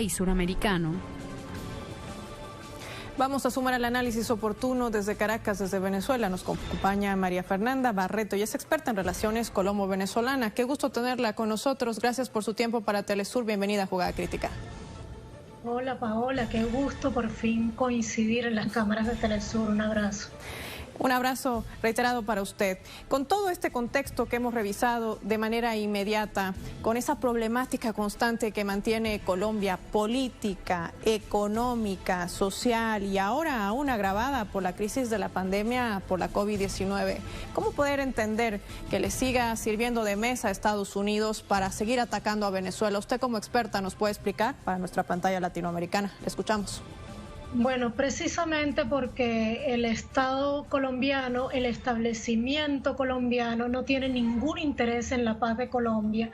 y suramericano. Vamos a sumar al análisis oportuno desde Caracas, desde Venezuela. Nos acompaña María Fernanda Barreto y es experta en relaciones colombo-venezolana. Qué gusto tenerla con nosotros. Gracias por su tiempo para Telesur. Bienvenida a Jugada Crítica. Hola Paola, qué gusto por fin coincidir en las cámaras de Telesur. Un abrazo. Un abrazo reiterado para usted. Con todo este contexto que hemos revisado de manera inmediata, con esa problemática constante que mantiene Colombia, política, económica, social y ahora aún agravada por la crisis de la pandemia por la COVID-19, ¿cómo poder entender que le siga sirviendo de mesa a Estados Unidos para seguir atacando a Venezuela? Usted como experta nos puede explicar para nuestra pantalla latinoamericana. Le escuchamos. Bueno, precisamente porque el Estado colombiano, el establecimiento colombiano no tiene ningún interés en la paz de Colombia.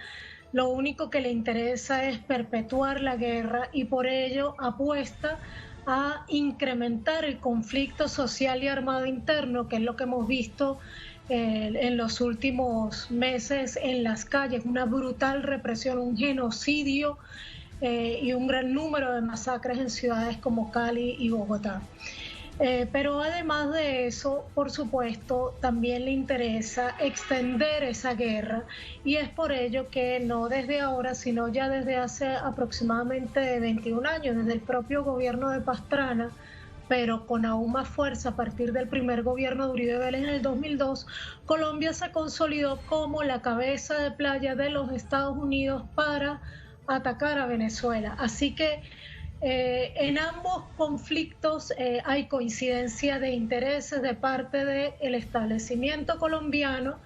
Lo único que le interesa es perpetuar la guerra y por ello apuesta a incrementar el conflicto social y armado interno, que es lo que hemos visto en los últimos meses en las calles, una brutal represión, un genocidio y un gran número de masacres en ciudades como Cali y Bogotá. Pero además de eso, por supuesto, también le interesa extender esa guerra y es por ello que no desde ahora, sino ya desde hace aproximadamente 21 años, desde el propio gobierno de Pastrana, pero con aún más fuerza a partir del primer gobierno de Uribe Vélez en el 2002, Colombia se consolidó como la cabeza de playa de los Estados Unidos para atacar a Venezuela. Así que en ambos conflictos hay coincidencia de intereses de parte del establecimiento colombiano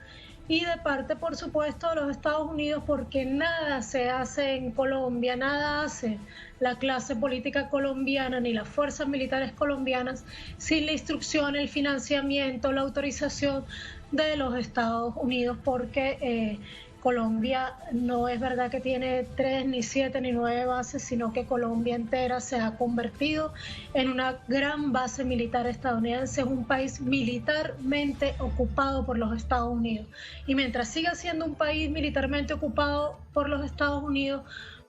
y de parte, por supuesto, de los Estados Unidos, porque nada se hace en Colombia, nada hace la clase política colombiana ni las fuerzas militares colombianas sin la instrucción, el financiamiento, la autorización de los Estados Unidos, porque Colombia no es verdad que tiene 3, ni 7, ni 9 bases, sino que Colombia entera se ha convertido en una gran base militar estadounidense, es un país militarmente ocupado por los Estados Unidos. Y mientras siga siendo un país militarmente ocupado por los Estados Unidos,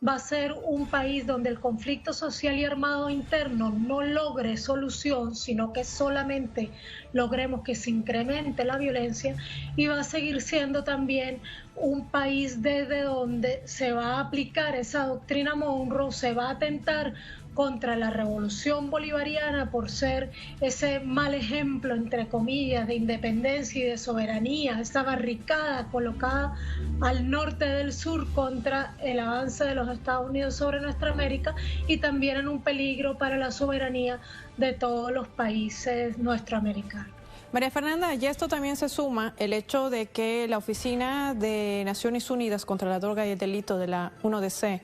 va a ser un país donde el conflicto social y armado interno no logre solución, sino que solamente logremos que se incremente la violencia, y va a seguir siendo también un país desde donde se va a aplicar esa doctrina Monroe, se va a atentar contra la revolución bolivariana por ser ese mal ejemplo, entre comillas, de independencia y de soberanía, esa barricada colocada al norte del sur contra el avance de los Estados Unidos sobre nuestra América y también en un peligro para la soberanía de todos los países nuestroamericanos. María Fernanda, y esto también se suma el hecho de que la Oficina de Naciones Unidas contra la Droga y el Delito de la UNODC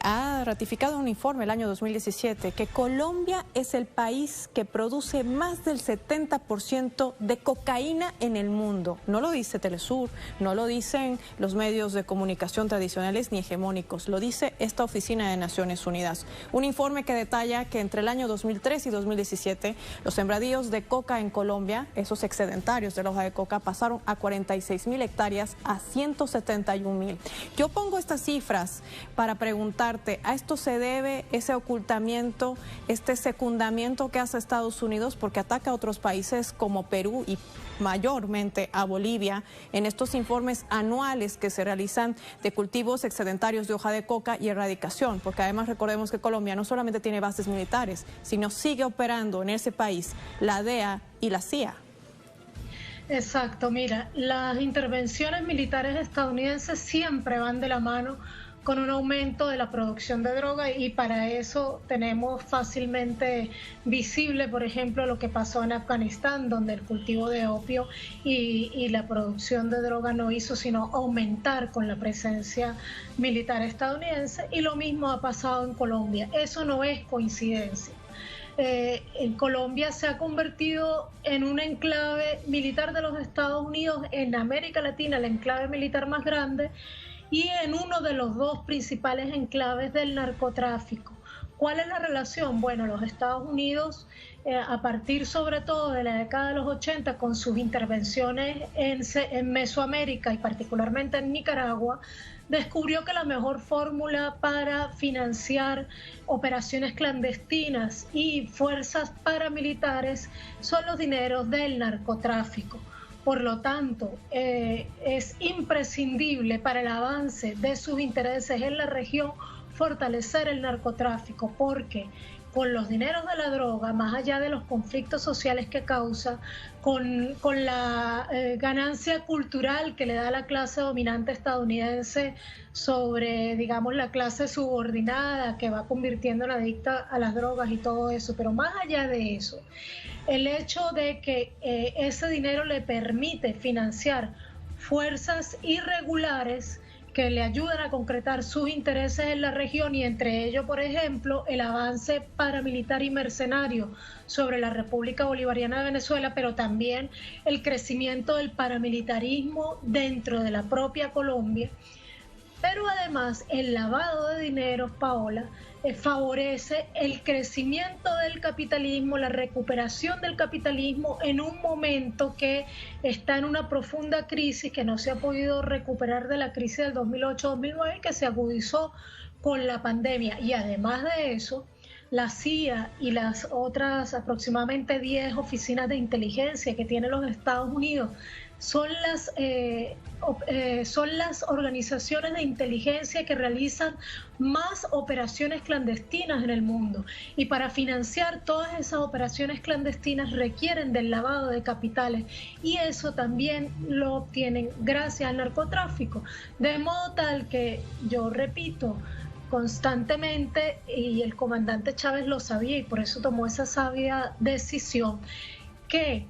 ha ratificado un informe el año 2017 que Colombia es el país que produce más del 70% de cocaína en el mundo. No lo dice Telesur, no lo dicen los medios de comunicación tradicionales ni hegemónicos, lo dice esta Oficina de Naciones Unidas. Un informe que detalla que entre el año 2003 y 2017 los sembradíos de coca en Colombia, esos excedentarios de la hoja de coca, pasaron a 46.000 hectáreas a 171.000. Yo pongo estas cifras para preguntarte, ¿a esto se debe ese ocultamiento, este secundamiento que hace Estados Unidos porque ataca a otros países como Perú y mayormente a Bolivia en estos informes anuales que se realizan de cultivos excedentarios de hoja de coca y erradicación? Porque además recordemos que Colombia no solamente tiene bases militares, sino sigue operando en ese país la DEA y la CIA. Exacto, mira, las intervenciones militares estadounidenses siempre van de la mano con un aumento de la producción de droga y para eso tenemos fácilmente visible, por ejemplo, lo que pasó en Afganistán, donde el cultivo de opio y la producción de droga no hizo sino aumentar con la presencia militar estadounidense, y lo mismo ha pasado en Colombia. Eso no es coincidencia. En Colombia se ha convertido en un enclave militar de los Estados Unidos, en América Latina el enclave militar más grande, y en uno de los dos principales enclaves del narcotráfico. ¿Cuál es la relación? Bueno, los Estados Unidos, a partir sobre todo de la década de los 80, con sus intervenciones en Mesoamérica y particularmente en Nicaragua, descubrió que la mejor fórmula para financiar operaciones clandestinas y fuerzas paramilitares son los dineros del narcotráfico. Por lo tanto, es imprescindible para el avance de sus intereses en la región fortalecer el narcotráfico, porque con los dineros de la droga, más allá de los conflictos sociales que causa, con la ganancia cultural que le da la clase dominante estadounidense sobre, digamos, la clase subordinada que va convirtiendo en adicta a las drogas y todo eso, pero más allá de eso, el hecho de que ese dinero le permite financiar fuerzas irregulares que le ayudan a concretar sus intereses en la región, y entre ellos, por ejemplo, el avance paramilitar y mercenario sobre la República Bolivariana de Venezuela, pero también el crecimiento del paramilitarismo dentro de la propia Colombia. Pero además el lavado de dinero, Paola, favorece el crecimiento del capitalismo, la recuperación del capitalismo en un momento que está en una profunda crisis, que no se ha podido recuperar de la crisis del 2008-2009, que se agudizó con la pandemia. Y además de eso, la CIA y las otras aproximadamente 10 oficinas de inteligencia que tienen los Estados Unidos son las organizaciones de inteligencia que realizan más operaciones clandestinas en el mundo, y para financiar todas esas operaciones clandestinas requieren del lavado de capitales, y eso también lo obtienen gracias al narcotráfico, de modo tal que, yo repito constantemente, y el comandante Chávez lo sabía y por eso tomó esa sabia decisión, que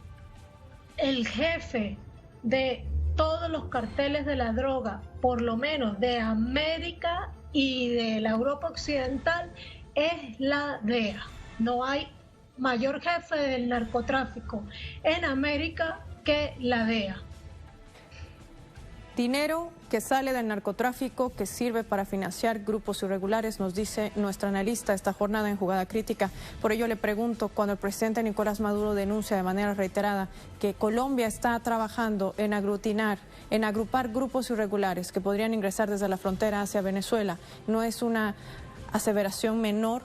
el jefe de todos los carteles de la droga, por lo menos de América y de la Europa Occidental, es la DEA. No hay mayor jefe del narcotráfico en América que la DEA. Dinero que sale del narcotráfico, que sirve para financiar grupos irregulares, nos dice nuestra analista esta jornada en Jugada Crítica. Por ello le pregunto, cuando el presidente Nicolás Maduro denuncia de manera reiterada que Colombia está trabajando en agrupar grupos irregulares que podrían ingresar desde la frontera hacia Venezuela, ¿no es una aseveración menor?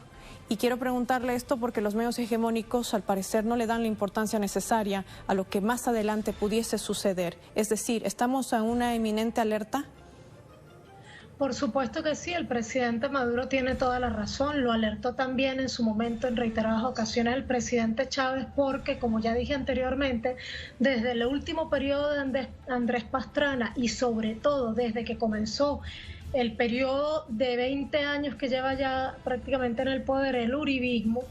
Y quiero preguntarle esto porque los medios hegemónicos al parecer no le dan la importancia necesaria a lo que más adelante pudiese suceder. Es decir, ¿estamos en una eminente alerta? Por supuesto que sí, el presidente Maduro tiene toda la razón, lo alertó también en su momento en reiteradas ocasiones el presidente Chávez, porque como ya dije anteriormente, desde el último periodo de Andrés Pastrana y sobre todo desde que comenzó el periodo de 20 años que lleva ya prácticamente en el poder el uribismo,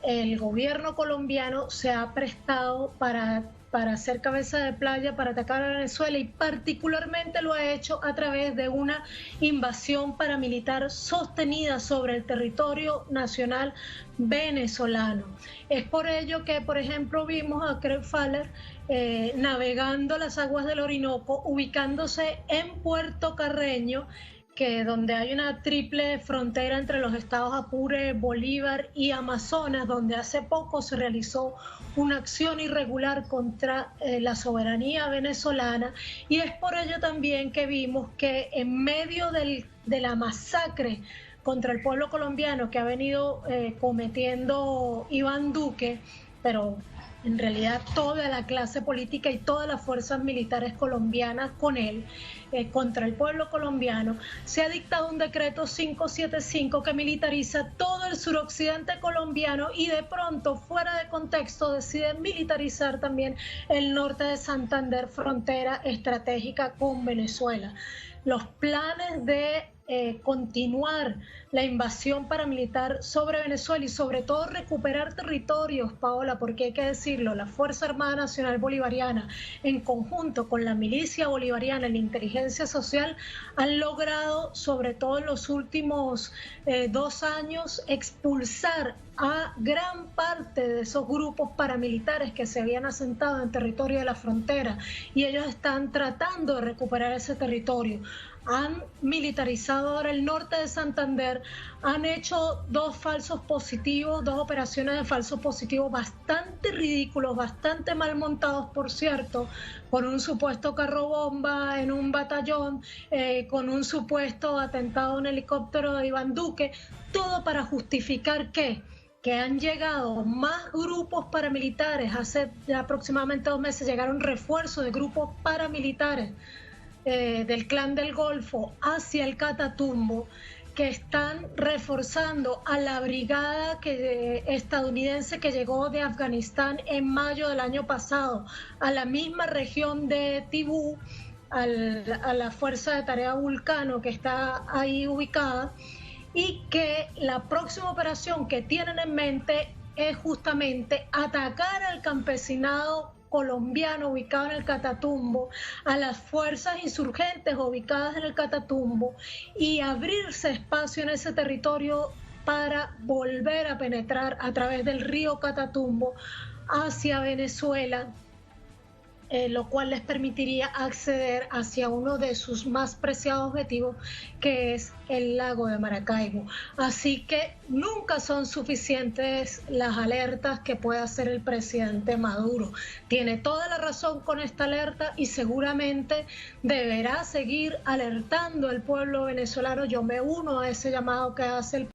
el gobierno colombiano se ha prestado para hacer cabeza de playa, para atacar a Venezuela, y particularmente lo ha hecho a través de una invasión paramilitar sostenida sobre el territorio nacional venezolano. Es por ello que, por ejemplo, vimos a Craig Faller navegando las aguas del Orinoco, ubicándose en Puerto Carreño, donde hay una triple frontera entre los estados Apure, Bolívar y Amazonas, donde hace poco se realizó una acción irregular contra la soberanía venezolana, y es por ello también que vimos que en medio de la masacre contra el pueblo colombiano que ha venido cometiendo Iván Duque, pero en realidad toda la clase política y todas las fuerzas militares colombianas con él, contra el pueblo colombiano, se ha dictado un decreto 575 que militariza todo el suroccidente colombiano, y de pronto, fuera de contexto, deciden militarizar también el norte de Santander, frontera estratégica con Venezuela. Los planes de continuar la invasión paramilitar sobre Venezuela y sobre todo recuperar territorios, Paola, porque hay que decirlo, la Fuerza Armada Nacional Bolivariana en conjunto con la milicia bolivariana y la inteligencia social han logrado, sobre todo en los últimos 2 años, expulsar a gran parte de esos grupos paramilitares que se habían asentado en territorio de la frontera, y ellos están tratando de recuperar ese territorio. Han militarizado ahora el norte de Santander, han hecho dos falsos positivos, dos operaciones de falsos positivos bastante ridículos, bastante mal montados, por cierto, con un supuesto carro bomba en un batallón, con un supuesto atentado en helicóptero de Iván Duque, todo para justificar que han llegado más grupos paramilitares. Hace aproximadamente 2 meses llegaron refuerzos de grupos paramilitares del Clan del Golfo hacia el Catatumbo, que están reforzando a la brigada estadounidense que llegó de Afganistán en mayo del año pasado, a la misma región de Tibú, a la Fuerza de Tarea Vulcano que está ahí ubicada, y que la próxima operación que tienen en mente es justamente atacar al campesinado colombiano ubicado en el Catatumbo, a las fuerzas insurgentes ubicadas en el Catatumbo y abrirse espacio en ese territorio para volver a penetrar a través del río Catatumbo hacia Venezuela, lo cual les permitiría acceder hacia uno de sus más preciados objetivos, que es el lago de Maracaibo. Así que nunca son suficientes las alertas que puede hacer el presidente Maduro. Tiene toda la razón con esta alerta y seguramente deberá seguir alertando al pueblo venezolano. Yo me uno a ese llamado que hace el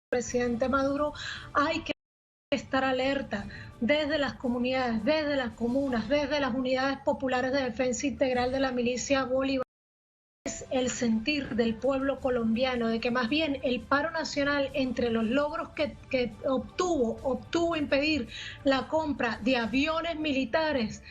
presidente Maduro. Hay que estar alerta desde las comunidades, desde las comunas, desde las unidades populares de defensa integral de la milicia bolivariana. Es el sentir del pueblo colombiano de que más bien el paro nacional, entre los logros que obtuvo impedir la compra de aviones militares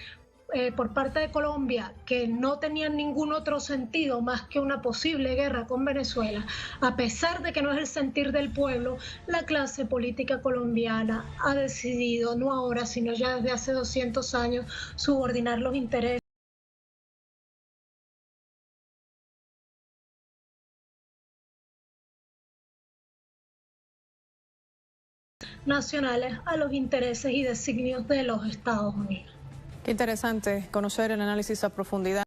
por parte de Colombia, que no tenían ningún otro sentido más que una posible guerra con Venezuela. A pesar de que no es el sentir del pueblo, la clase política colombiana ha decidido, no ahora, sino ya desde hace 200 años, subordinar los intereses nacionales a los intereses y designios de los Estados Unidos. Qué interesante conocer el análisis a profundidad.